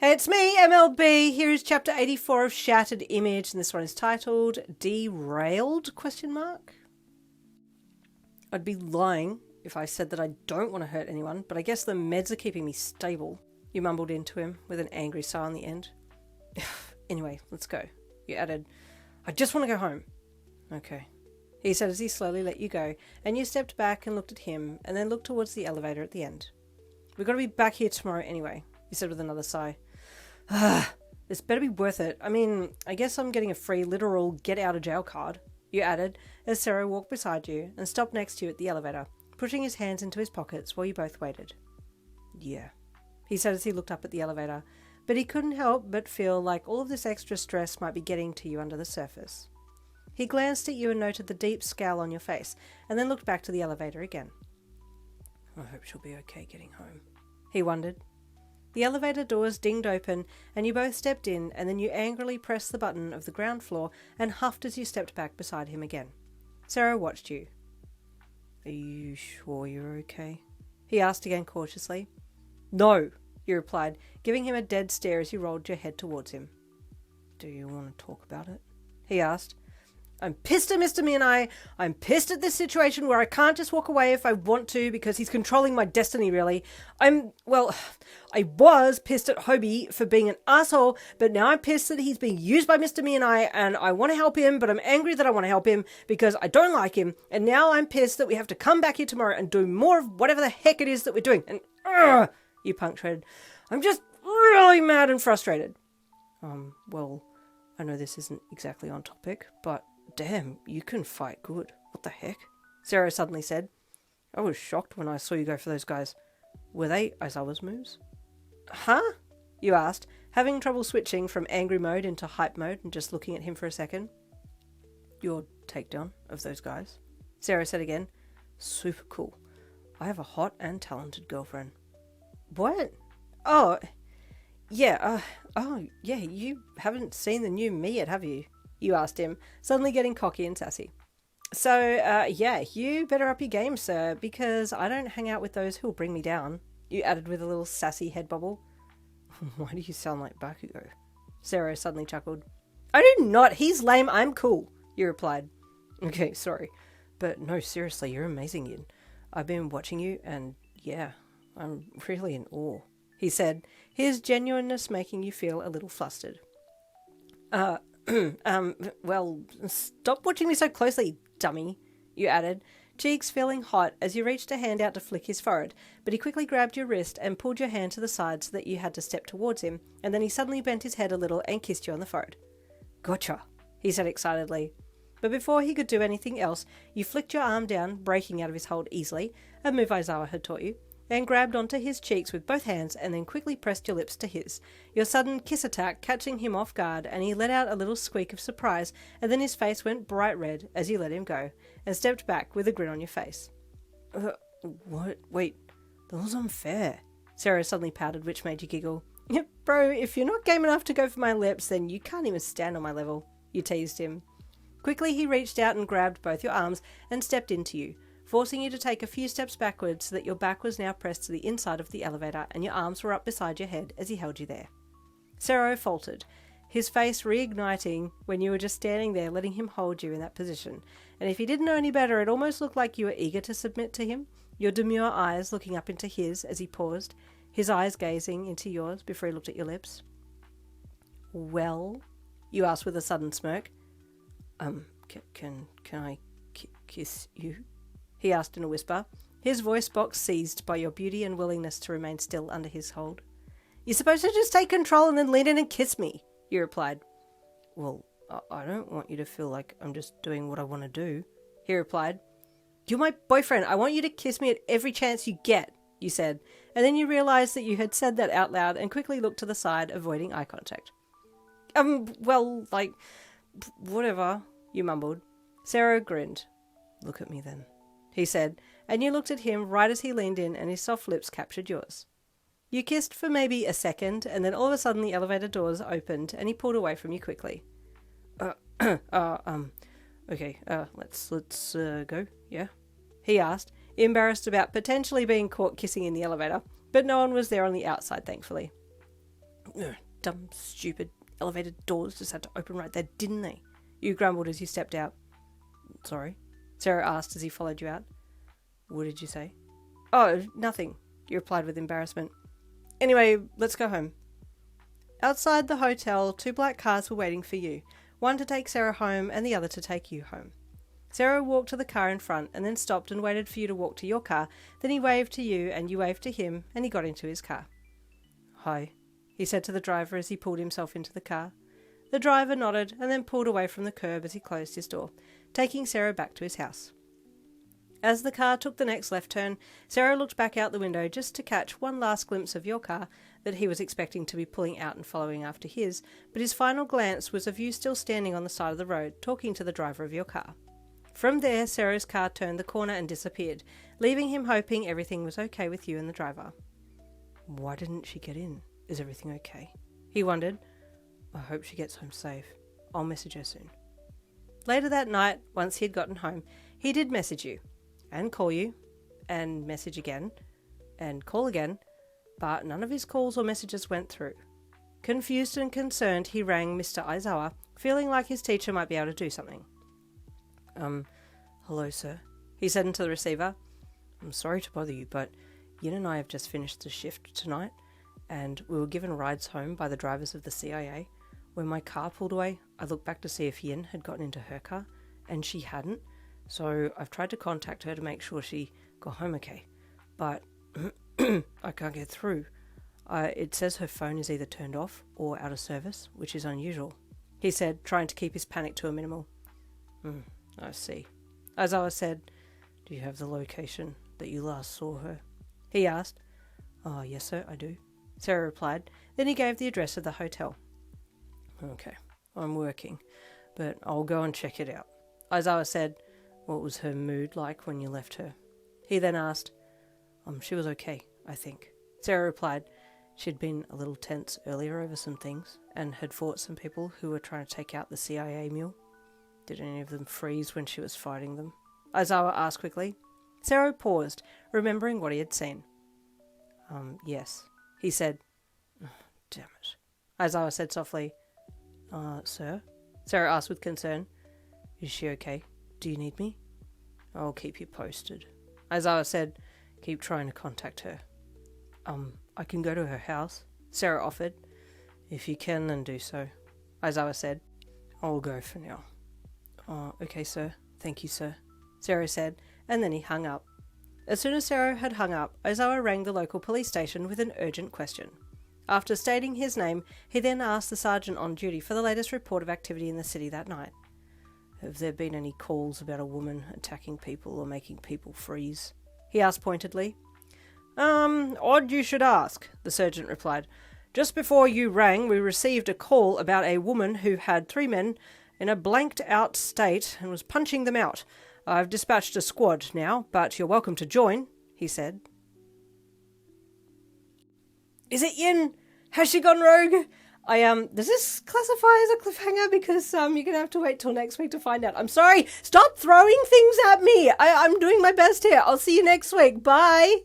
Hey, it's me, MLB. Here is chapter 84 of Shattered Image, and this one is titled Derailed? I'd be lying if I said that I don't want to hurt anyone, but I guess the meds are keeping me stable. You mumbled into him with an angry sigh on the end. Anyway, let's go. You added, I just want to go home. Okay, he said as he slowly let you go, and you stepped back and looked at him, and then looked towards the elevator at the end. We've got to be back here tomorrow anyway, he said with another sigh. This better be worth it. I mean, I guess I'm getting a free literal get-out-of-jail card, you added, as Sero walked beside you and stopped next to you at the elevator, pushing his hands into his pockets while you both waited. Yeah, he said as he looked up at the elevator, but he couldn't help but feel like all of this extra stress might be getting to you under the surface. He glanced at you and noted the deep scowl on your face, and then looked back to the elevator again. I hope she'll be okay getting home, he wondered. The elevator doors dinged open, and you both stepped in, and then you angrily pressed the button of the ground floor and huffed as you stepped back beside him again. Sero watched you. Are you sure you're okay? He asked again cautiously. No, you replied, giving him a dead stare as you rolled your head towards him. Do you want to talk about it? He asked. I'm pissed at Mr. Miyagi. I'm pissed at this situation where I can't just walk away if I want to because he's controlling my destiny, really. I was pissed at Hobie for being an asshole, but now I'm pissed that he's being used by Mr. Miyagi and I want to help him, but I'm angry that I want to help him because I don't like him. And now I'm pissed that we have to come back here tomorrow and do more of whatever the heck it is that we're doing. And, you punctuated. I'm just really mad and frustrated. Well, I know this isn't exactly on topic, but damn, you can fight good. What the heck? Sero suddenly said. I was shocked when I saw you go for those guys. Were they Aizawa's moves? Huh? You asked, having trouble switching from angry mode into hype mode and just looking at him for a second. Your takedown of those guys? Sero said again. Super cool. I have a hot and talented girlfriend. What? Oh, yeah, you haven't seen the new me yet, have you? You asked him, suddenly getting cocky and sassy. So, yeah, you better up your game, sir, because I don't hang out with those who'll bring me down, you added with a little sassy head bobble. Why do you sound like Bakugo? Sero suddenly chuckled. I do not, he's lame, I'm cool, you replied. Okay, sorry, but no, seriously, you're amazing, Yin. I've been watching you, and yeah, I'm really in awe, he said, his genuineness making you feel a little flustered. Well, stop watching me so closely, dummy, you added, cheeks feeling hot as you reached a hand out to flick his forehead, but he quickly grabbed your wrist and pulled your hand to the side so that you had to step towards him, and then he suddenly bent his head a little and kissed you on the forehead. Gotcha, he said excitedly. But before he could do anything else, you flicked your arm down, breaking out of his hold easily, a move Aizawa had taught you, and grabbed onto his cheeks with both hands and then quickly pressed your lips to his, your sudden kiss attack catching him off guard, and he let out a little squeak of surprise, and then his face went bright red as you let him go, and stepped back with a grin on your face. What? Wait, that was unfair, Sero suddenly pouted, which made you giggle. Bro, if you're not game enough to go for my lips, then you can't even stand on my level, you teased him. Quickly he reached out and grabbed both your arms and stepped into you, forcing you to take a few steps backwards so that your back was now pressed to the inside of the elevator and your arms were up beside your head as he held you there. Sero faltered, his face reigniting when you were just standing there letting him hold you in that position, and if he didn't know any better, it almost looked like you were eager to submit to him, your demure eyes looking up into his as he paused, his eyes gazing into yours before he looked at your lips. Well? You asked with a sudden smirk. Can I kiss you? He asked in a whisper, his voice box seized by your beauty and willingness to remain still under his hold. You're supposed to just take control and then lean in and kiss me, you replied. Well, I don't want you to feel like I'm just doing what I want to do, he replied. You're my boyfriend. I want you to kiss me at every chance you get, you said, and then you realized that you had said that out loud and quickly looked to the side, avoiding eye contact. Well, like, whatever, you mumbled. Sero grinned. Look at me then, he said, and you looked at him right as he leaned in and his soft lips captured yours. You kissed for maybe a second, and then all of a sudden the elevator doors opened and he pulled away from you quickly. Okay, let's go, yeah? He asked, embarrassed about potentially being caught kissing in the elevator, but no one was there on the outside, thankfully. Dumb, stupid elevator doors just had to open right there, didn't they? You grumbled as you stepped out. Sorry? Sero asked as he followed you out. What did you say? Oh, nothing, you replied with embarrassment. Anyway, let's go home. Outside the hotel, 2 black cars were waiting for you, one to take Sero home and the other to take you home. Sero walked to the car in front and then stopped and waited for you to walk to your car. Then he waved to you and you waved to him and he got into his car. Hi, he said to the driver as he pulled himself into the car. The driver nodded and then pulled away from the curb as he closed his door, taking Sero back to his house. As the car took the next left turn, Sero looked back out the window just to catch one last glimpse of your car that he was expecting to be pulling out and following after his, but his final glance was of you still standing on the side of the road, talking to the driver of your car. From there, Sero's car turned the corner and disappeared, leaving him hoping everything was okay with you and the driver. Why didn't she get in? Is everything okay? He wondered. I hope she gets home safe. I'll message her soon. Later that night, once he had gotten home, he did message you, and call you, and message again, and call again, but none of his calls or messages went through. Confused and concerned, he rang Mr. Aizawa, feeling like his teacher might be able to do something. Hello, sir, he said into the receiver. I'm sorry to bother you, but Yin and I have just finished the shift tonight, and we were given rides home by the drivers of the CIA. When my car pulled away, I looked back to see if Yin had gotten into her car, and she hadn't, so I've tried to contact her to make sure she got home okay, but I can't get through. It says her phone is either turned off or out of service, which is unusual, he said, trying to keep his panic to a minimal. I see. Aizawa said, do you have the location that you last saw her? He asked. Oh, yes, sir, I do. Sero replied. Then he gave the address of the hotel. Okay, I'm working, but I'll go and check it out. Aizawa said, what was her mood like when you left her? He then asked, she was okay, I think. Sero replied, she'd been a little tense earlier over some things, and had fought some people who were trying to take out the CIA mule. Did any of them freeze when she was fighting them? Aizawa asked quickly. Sero paused, remembering what he had seen. Yes, he said. Oh, damn it. Aizawa said softly. Sir? Sero asked with concern. Is she okay? Do you need me? I'll keep you posted. Aizawa said, keep trying to contact her. I can go to her house, Sero offered. If you can, then do so, Aizawa said. I'll go for now. Okay, sir. Thank you, sir, Sero said, and then he hung up. As soon as Sero had hung up, Aizawa rang the local police station with an urgent question. After stating his name, he then asked the sergeant on duty for the latest report of activity in the city that night. Have there been any calls about a woman attacking people or making people freeze? He asked pointedly. Odd you should ask, the sergeant replied. Just before you rang, we received a call about a woman who had 3 men in a blanked-out state and was punching them out. I've dispatched a squad now, but you're welcome to join, he said. Is it Yin? Has she gone rogue? Does this classify as a cliffhanger? Because you're going to have to wait till next week to find out. I'm sorry. Stop throwing things at me. I'm doing my best here. I'll see you next week. Bye.